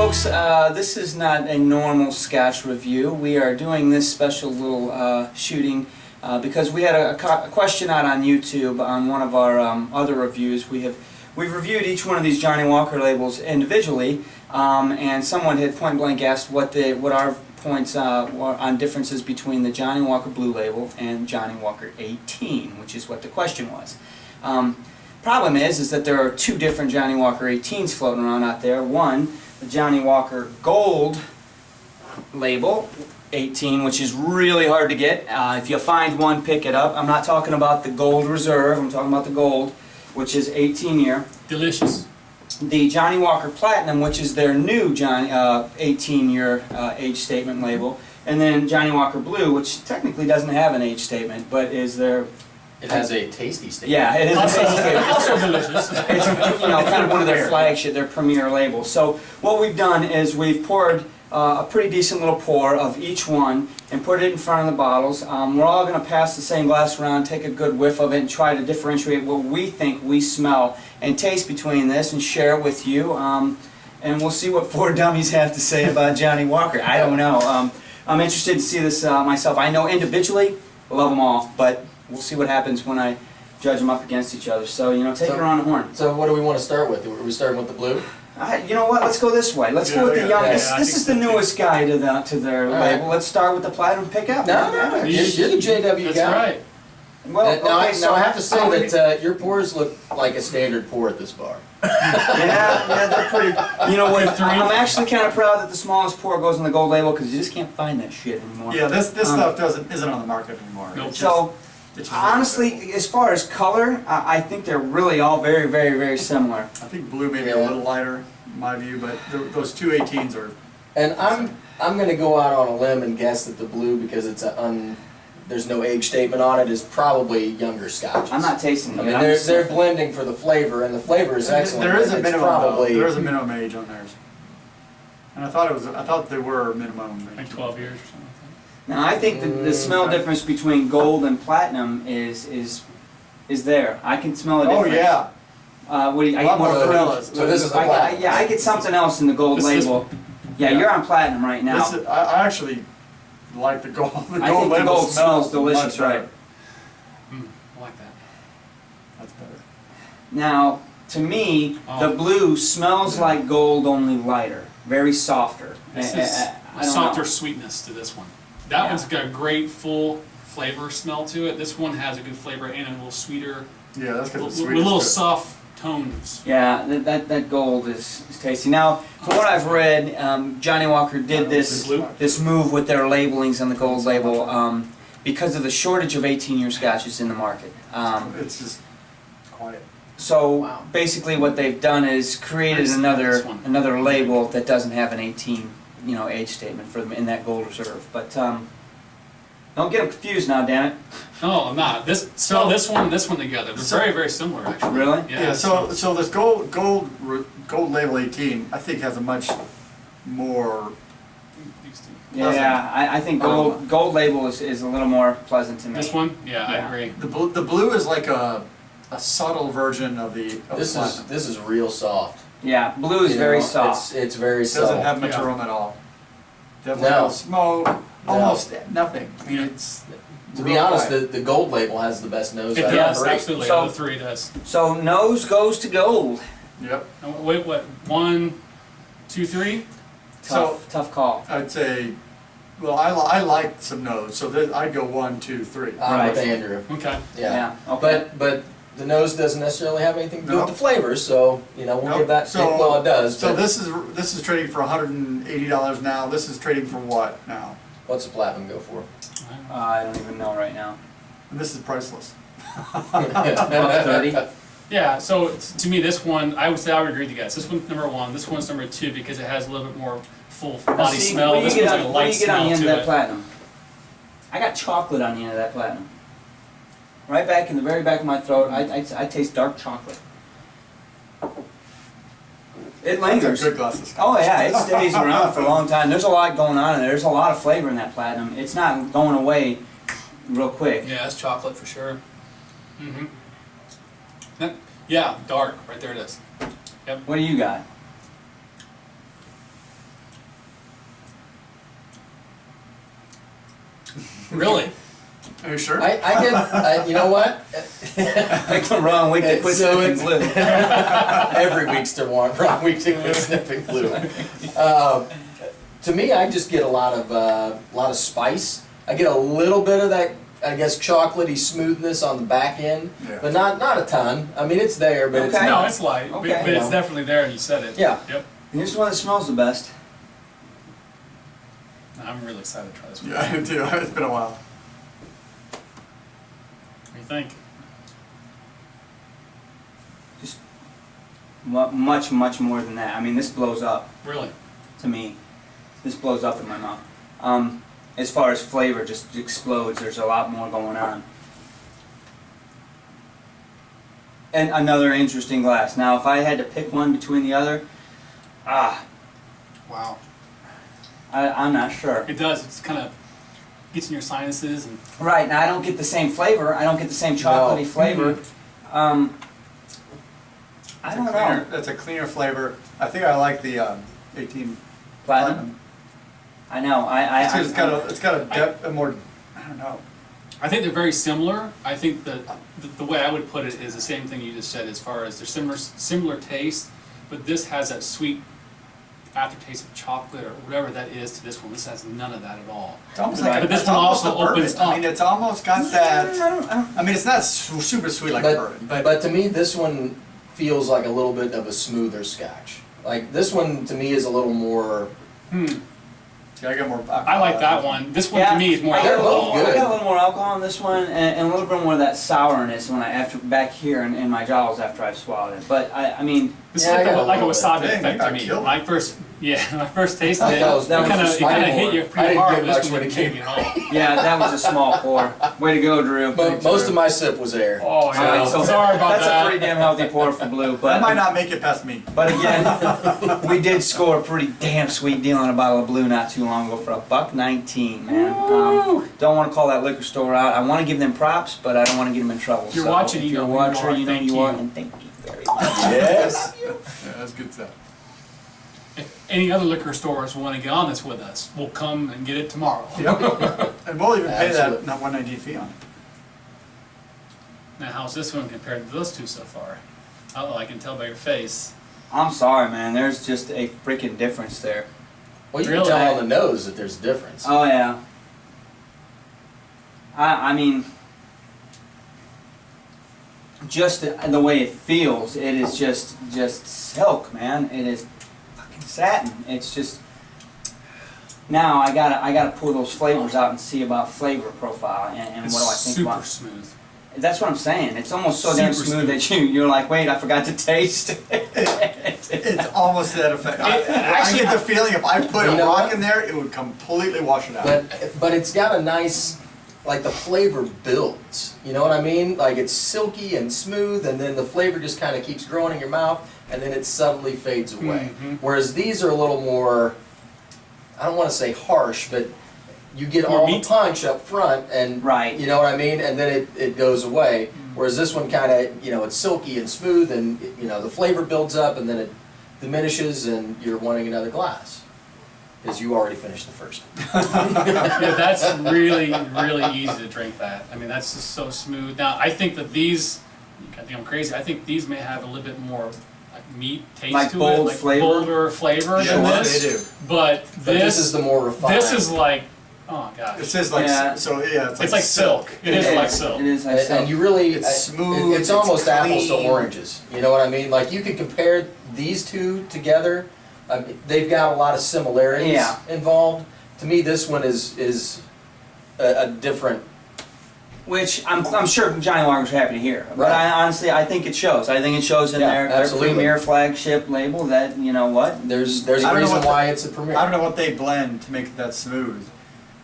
folks, this is not a normal Scotch review. We are doing this special little shooting because we had a question out on YouTube on one of our other reviews. We've reviewed each one of these Johnnie Walker labels individually, and someone had point blank asked what our points were on differences between the Johnnie Walker Blue label and Johnnie Walker 18, which is what the question was. Problem is that there are two different Johnnie Walker 18s floating around out there. One, the Johnnie Walker Gold label 18, which is really hard to get. If you find one, pick it up. I'm not talking about the Gold Reserve, I'm talking about the Gold, which is 18 year. Delicious. The Johnnie Walker Platinum, which is their new 18 year age statement label. And then Johnnie Walker Blue, which technically doesn't have an age statement, but is their... It has a tasty statement. Yeah, it is a tasty statement. Also delicious. It's kind of one of their flagship, their premier labels. So what we've done is we've poured a pretty decent little pour of each one and put it in front of the bottles. We're all going to pass the same glass around, take a good whiff of it, and try to differentiate what we think we smell and taste between this and share it with you. And we'll see what four dummies have to say about Johnnie Walker. I don't know. I'm interested to see this myself. I know individually, I love them all, but we'll see what happens when I judge them up against each other. So, take it around the horn. So what do we want to start with? Are we starting with the blue? You know what? Let's go this way. Let's go with the youngest. This is the newest guy to their label. Let's start with the Platinum Pickup. No, you're the JW guy. That's right. Well, now I have to say that your pours look like a standard pour at this bar. yeah, they're pretty. You know what? I'm actually kind of proud that the smallest pour goes on the Gold label because you just can't find that shit anymore. Yeah, this stuff isn't on the market anymore. Nope. So, honestly, as far as color, I think they're really all very, very, very similar. I think blue may be a little lighter, in my view, but those two 18s are. And I'm going to go out on a limb and guess that the blue, because it's there's no age statement on it, is probably younger Scotches. I'm not tasting I it. mean, they're blending for the flavor, and the flavor is excellent. There is a it's minimum. probably, there is a minimum age on theirs, and I thought they were minimum. Like 12 years or something. Now, I think the smell difference between Gold and Platinum is there. I can smell a difference. Oh yeah. What do you? I get more fruit. So this is the Platinum. Yeah, I get something else in the Gold label. Yeah, you're on Platinum right now. I actually like the Gold. The I Gold think the label Gold smells delicious, much better. right? I like that. That's better. Now, to me, the Blue smells like Gold, only lighter, very softer. This is I don't softer know. sweetness to this one. That one's got a great full flavor smell to it. This one has a good flavor and a little sweeter, Yeah, that's because with the sweetness. little soft tones. Yeah, that Gold is tasty. Now, from what I've read, Johnnie Walker did this move with their labelings on the Gold label because of the shortage of 18-year Scotches in the market. It's just quiet. So basically, what they've done is created another label that doesn't have an 18, age statement for them in that Gold Reserve. But don't get them confused now, damn it. No, I'm not. This one and this one together. They're very, very similar, actually. Really? Yeah. So this gold label 18, I think has a much more. Yeah, I think Gold label is a little more pleasant to me. This one? Yeah, I agree. The blue is like a subtle version of the. This is real soft. Yeah, Blue is very soft. It's very It soft. doesn't have much aroma at all. Definitely no smoke. Almost nothing. I mean, it's. To be honest, the Gold label has the best nose. It does, absolutely. So, out of the three, it does. So nose goes to Gold. Yep. Wait, what? 1, 2, 3? Tough call. I'd say, well, I like some nose, so I'd go 1, 2, 3. I'm with Andrew. Okay. Yeah. Okay. But the nose doesn't necessarily have anything to do with the flavors, so we'll give that. So, well, it does. So this is trading for $180 now. This is trading for what now? What's the Platinum go for? I don't even know right now. And this is priceless. 30. Yeah, so to me, this one, I would agree with you guys. This one's number 1, this one's number 2 because it has a little bit more full body smell. This one's like a light smell What do you get on the end of that to it. Platinum? I got chocolate on the end of that Platinum. Right back in the very back of my throat, I taste dark chocolate. It lingers. That's a good glass of Scotch. Oh yeah, it stays around for a long time. There's a lot going on in there. There's a lot of flavor in that Platinum. It's not going away real quick. Yeah, it's chocolate for sure. Yeah, dark. Right there it is. Yep. What do you got? Really? Are you sure? I get, you know what? Picked the wrong week to quit So sniffing glue. Every week's the wrong week to quit sniffing glue. To me, I just get a lot of spice. I get a little bit of that, I guess, chocolatey smoothness on the back end, Yeah. but not a ton. I mean, it's there, but it's Okay. No, not. it's light, but Okay. it's definitely there, and you said it. Yeah. Yep. Here's one that smells the best. I'm really excited to try this one. Yeah, I do too. It's been a while. What do you think? Just much more than that. I mean, this blows up Really? to me. This blows up in my mouth. As far as flavor, just explodes. There's a lot more going on. And another interesting glass. Now, if I had to pick one between the other, Wow. I'm not sure. It does. It's kind of gets in your sinuses and. Right, now I don't get the same flavor. I don't get the same chocolatey No. flavor. I don't know. That's a cleaner flavor. I think I like the 18 Platinum? I know. It's got a depth, a more, I don't know. I think they're very similar. I think the way I would put it is the same thing you just said, as far as they're similar taste, but this has that sweet aftertaste of chocolate or whatever that is to this one. This has none of that at all. It's almost Right. like But this it's one almost also a bourbon. opens I mean, up. it's almost got that. I don't, I mean, it's not super sweet like a bourbon, But to me, this one feels like a little bit of a smoother Scotch. Like this one to me is a little more. Yeah, I got more. I like that one. This one to me is more I got, a They're little, both I good. got a little more alcohol in this one, and a little bit more of that sourness when back here in my jowls after I've swallowed it. But I mean, This Yeah, I is got a like a little bit. wasabi Dang, effect you to me. killed My first taste of I it, thought it was- that was it kind of hit you I pretty didn't hard. get This much one when it didn't came. hit me at all. yeah, that was a small pour. Way to go, Drew. But most of my sip was air. Oh, All yeah. right, so Sorry about that's that. a pretty damn healthy pour for Blue. That But might not make it past me. But again, we did score a pretty damn sweet deal on a bottle of Blue not too long ago for $1.19, man. Don't want to call that liquor store out. I want to give them props, but I don't want to get them in trouble. If you're So watching, if you you're a know who you watcher, are. you know Thank you are, you. and thank you very much. Yes. Yeah, that's good stuff. If any other liquor stores want to get on this with us, we'll come and get it tomorrow. Yep. And we'll even pay that Absolutely. not 119 fee on it. Now, how's this one compared to those two so far? Oh, I can tell by your face. I'm sorry, man. There's just a freaking difference there. Well, you Really? can tell on the nose that there's a difference. Oh yeah. I mean, just the way it feels, it is just silk, man. It is fucking satin. It's just. Now I gotta pull those flavors out and see about flavor profile and It's what do I think super about. smooth. That's what I'm saying. It's almost so damn Super smooth that you're like, wait, I forgot to taste. It's almost to that effect. I Actually, get the feeling if I put You a know rock what? in there, it would completely wash it out. But it's got a nice, like the flavor builds. You know what I mean? Like it's silky and smooth, and then the flavor just kind of keeps growing in your mouth, and then it subtly fades away. Mhm. Whereas these are a little more, I don't want to say harsh, but you get More all meat. the punch up front, and Right. you know what I mean, and then it goes away. Whereas this one kind of, it's silky and smooth, and the flavor builds up, and then it diminishes, and you're wanting another glass because you already finished the first. Yeah, that's really, really easy to drink that. I mean, that's just so smooth. Now, I think that these, I think I'm crazy, I think these may have a little bit more like meat taste Like to bold it, like flavor? bolder flavor Yeah, than what this. they do. But But this is the more refined. this is like, oh gosh. It says like, Yeah. so yeah, It's like silk. It is like silk. It is like And silk. you really, It's smooth, It's it's almost apples to clean. oranges. You know what I mean? Like you could compare these two together. They've got a lot of similarities Yeah. involved. To me, this one is a different. Which I'm sure Johnnie Walker's happy to hear. But Right. I think it shows. I think it shows in Yeah, their absolutely. premier flagship label that, you know what? There's I a don't know reason what why it's a premier. I don't know what they blend to make it that smooth,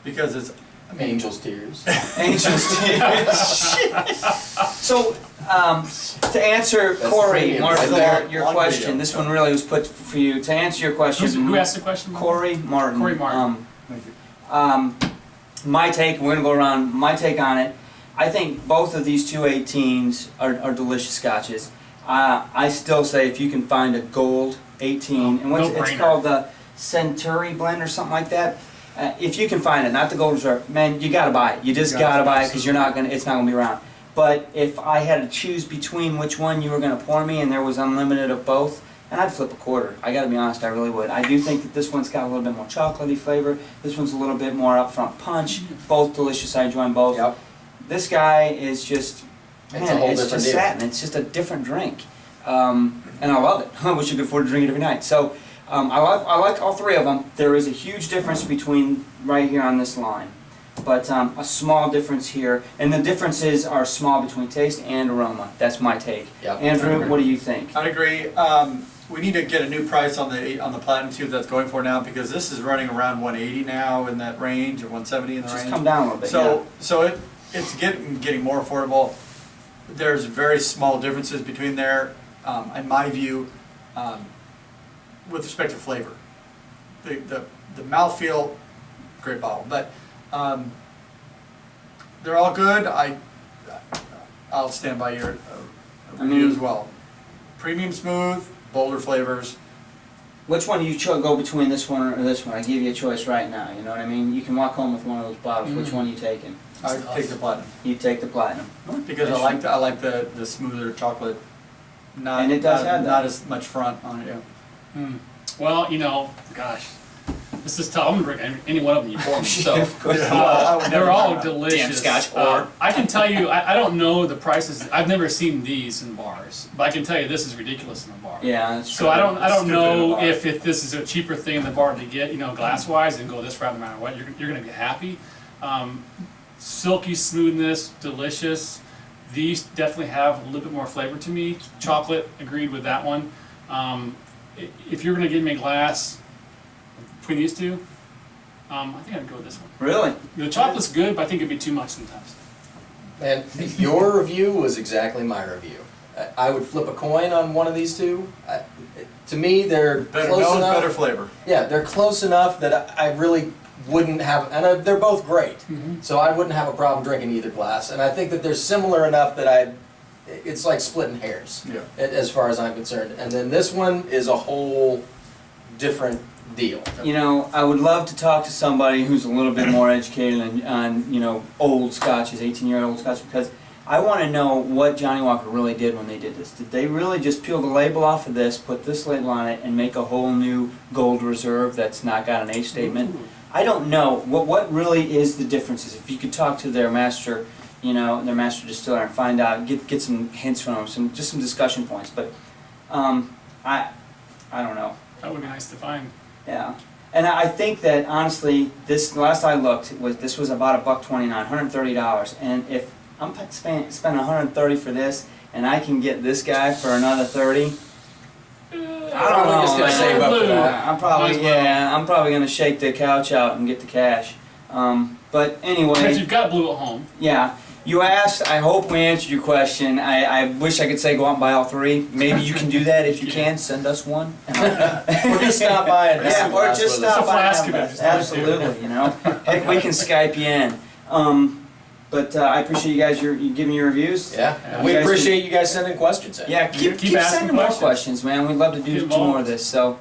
because it's. I mean, Angel's tears. Anxious So, to answer That's Corey, premium. Martin, That's a your long question, video. this one really was put for you. To answer your question, Who asked the question? Corey Martin. Corey Martin. My take, we're going to go around, my take on it, I think both of these 218s are delicious scotches. I still say if you can find a gold 18, and what's it's No-brainer. called the Centuri blend or something like that, if you can find it, not the Gold Reserve, man, you gotta buy it. You just You gotta gotta, buy it because it's not gonna be around. But if I had to choose between which one you were gonna pour me and there was unlimited of both, and I'd flip a quarter. I gotta be honest, I really would. I do think that this one's got a little bit more chocolatey flavor. This one's a little bit more upfront punch. Both delicious. I enjoy them both. Yep. This guy is just, man, It's a whole it's different just deal. satin. It's just a different drink, and I love it. I wish I could afford to drink it every night. So I like all three of them. There is a huge difference between right here on this line, but a small difference here, and the differences are small between taste and aroma. That's my take. Yep. Andrew, what do you think? I'd agree. We need to get a new price on the Platinum, see what that's going for now, because this is running around 180 now in that range, or 170 in the Just range. come down a little bit. So it's getting more affordable. There's very small differences between there, in my view, with respect to flavor. The mouthfeel, great bottle, but they're all good. I'll stand by your review as well. Premium smooth, bolder flavors. Which one do you go between this one or this one? I give you a choice right now. You know what I mean? You can walk home with one of those bottles. Which one are you taking? I take the Platinum You take the Platinum. because I like the smoother chocolate. Not, And it does not, have that. not as much front on it. Yeah. Well, gosh, this is tough. I'm gonna drink any one of them you pour me. So Of course. I would never they're all try that. delicious. Damn Scotch, I can tell you, I don't know the prices. I've never seen these in bars, but I can tell you this is ridiculous in a bar. Yeah, that's true. So I don't Stupid in a know bar. if this is a cheaper thing in the bar to get, glass wise, and go this route no matter what. You're gonna be happy. Silky smoothness, delicious. These definitely have a little bit more flavor to me. Chocolate, agreed with that one. If you're gonna give me a glass between these two, I think I'd go with this one. Really? The chocolate's good, but I think it'd be too much sometimes. And your review was exactly my review. I would flip a coin on one of these two. To me, they're Better close nose, enough. better flavor. Yeah, they're close enough that I really wouldn't have, and they're both great. So I wouldn't have a problem drinking either glass. And I think that they're similar enough that it's like splitting hairs, Yeah. as far as I'm concerned. And then this one is a whole different deal. You know, I would love to talk to somebody who's a little bit more educated on old scotches, 18-year-old scotch, because I want to know what Johnnie Walker really did when they did this. Did they really just peel the label off of this, put this label on it, and make a whole new Gold Reserve that's not got an age statement? I don't know. What really is the differences? If you could talk to their master, their master distiller, and find out, get some hints from them, just some discussion points. But I don't know. That would be nice to find. Yeah, and I think that honestly, the last I looked this was about $129, $130, and if I'm spending $130 for this, and I can get this guy for another $30. I don't know. just gonna man. save up for that. I'm probably gonna shake the couch out and get the cash. But If anyway, you've got blue at home, yeah. You asked. I hope we answered your question. I wish I could say go out and buy all three. Maybe you can do that. If you can, send us one. Or just stop by and have Yeah, a or glass just with us. stop It's a by. flask and of have it. that. Absolutely, Heck, we can Skype you in. But I appreciate you guys. You giving your reviews. Yeah, You we guys appreciate you guys sending questions in. Yeah, keep asking sending more questions. questions, man. We'd love to Get do more of involved. this. So